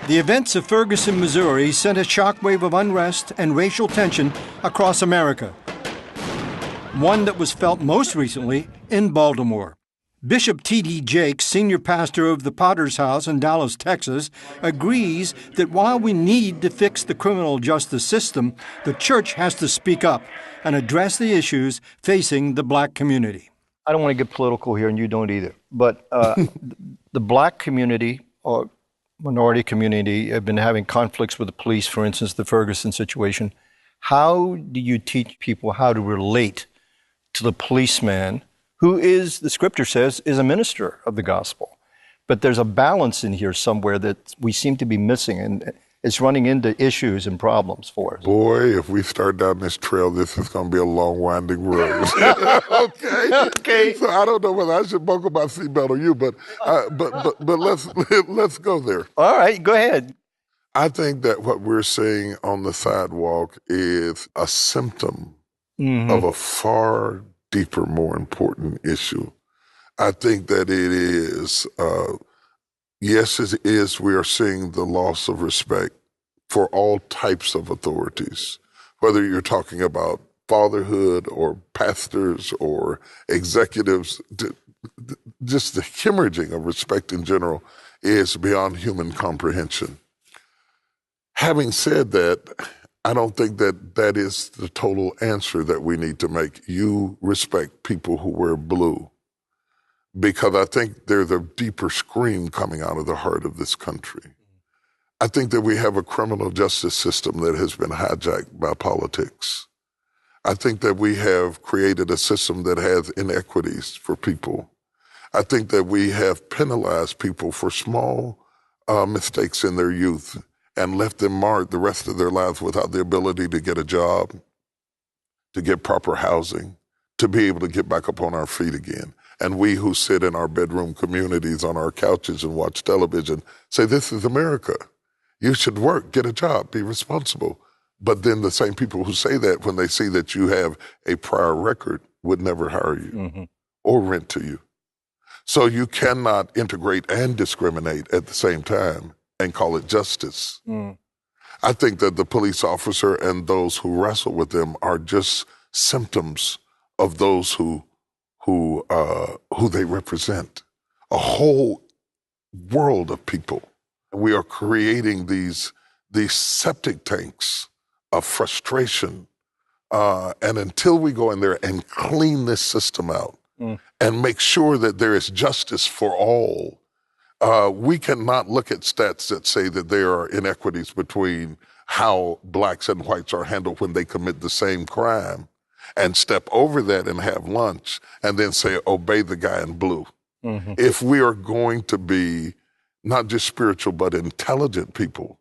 The events of Ferguson, Missouri sent a shockwave of unrest and racial tension across America, one that was felt most recently in Baltimore. Bishop T.D. Jakes, senior pastor of the Potter's House in Dallas, Texas, agrees that while we need to fix the criminal justice system, the church has to speak up and address the issues facing the black community. I don't want to get political here, and you don't either, but the black community or minority community have been having conflicts with the police, for instance, the Ferguson situation. How do you teach people how to relate to the policeman who is, the scripture says, is a minister of the gospel? But there's a balance in here somewhere that we seem to be missing, and it's running into issues and problems for us. Boy, if we start down this trail, this is going to be a long, winding road. Okay. So I don't know whether I should buckle my seatbelt or you, but let's go there. All right, go ahead. I think that what we're seeing on the sidewalk is a symptom of a far deeper, more important issue. I think that it is, yes, it is, we are seeing the loss of respect for all types of authorities, whether you're talking about fatherhood or pastors or executives. Just the hemorrhaging of respect in general is beyond human comprehension. Having said that, I don't think that that is the total answer that we need to make. You respect people who wear blue, because I think there's a deeper scream coming out of the heart of this country. I think that we have a criminal justice system that has been hijacked by politics. I think that we have created a system that has inequities for people. I think that we have penalized people for small mistakes in their youth and left them marred the rest of their lives without the ability to get a job, to get proper housing, to be able to get back up on our feet again. And we who sit in our bedroom communities on our couches and watch television say, this is America. You should work, get a job, be responsible. But then the same people who say that, when they see that you have a prior record, would never hire you or rent to you. So you cannot integrate and discriminate at the same time and call it justice. I think that the police officer and those who wrestle with them are just symptoms of those who they represent. A whole world of people. We are creating these septic tanks of frustration. And until we go in there and clean this system out and make sure that there is justice for all, we cannot look at stats that say that there are inequities between how blacks and whites are handled when they commit the same crime and step over that and have lunch and then say, obey the guy in blue. If we are going to be not just spiritual, but intelligent people,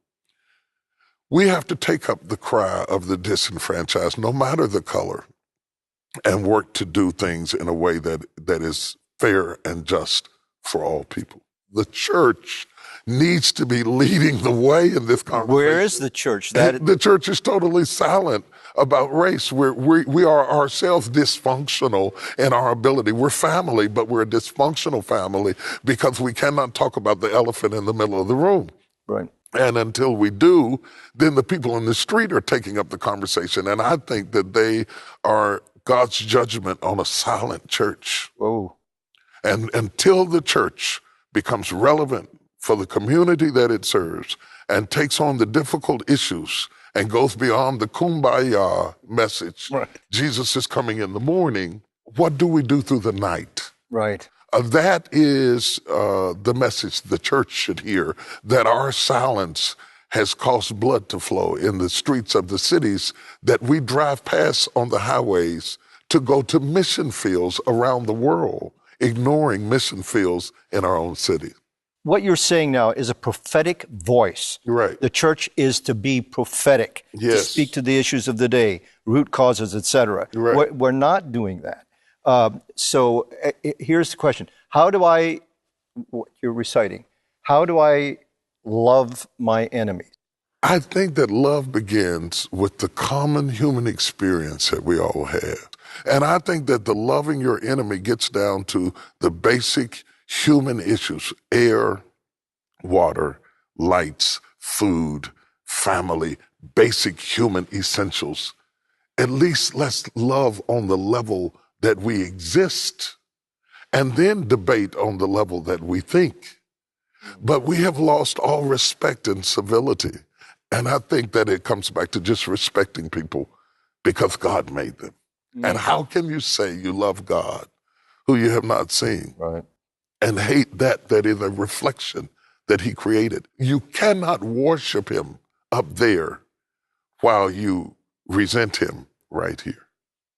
we have to take up the cry of the disenfranchised, no matter the color, and work to do things in a way that is fair and just for all people. The church needs to be leading the way in this conversation. Where is the church? The church is totally silent about race. We are ourselves dysfunctional in our ability. We're family, but we're a dysfunctional family because we cannot talk about the elephant in the middle of the room. Right. And until we do, then the people in the street are taking up the conversation. And I think that they are God's judgment on a silent church. Whoa. And until the church becomes relevant for the community that it serves and takes on the difficult issues and goes beyond the kumbaya message, right. Jesus is coming in the morning, what do we do through the night? Right. That is the message the church should hear, that our silence has caused blood to flow in the streets of the cities that we drive past on the highways to go to mission fields around the world, ignoring mission fields in our own city. What you're saying now is a prophetic voice. Right. The church is to be prophetic, to speak to the issues of the day, root causes, etc. Right. We're not doing that. So here's the question. How do I, what you're reciting, how do I love my enemies? I think that love begins with the common human experience that we all have. And I think that the loving your enemy gets down to the basic human issues: air, water, lights, food, family, basic human essentials. At least let's love on the level that we exist and then debate on the level that we think. But we have lost all respect and civility. And I think that it comes back to just respecting people because God made them. And how can you say you love God who you have not seen? Right. And hate that is a reflection that he created? You cannot worship him up there while you resent him right here.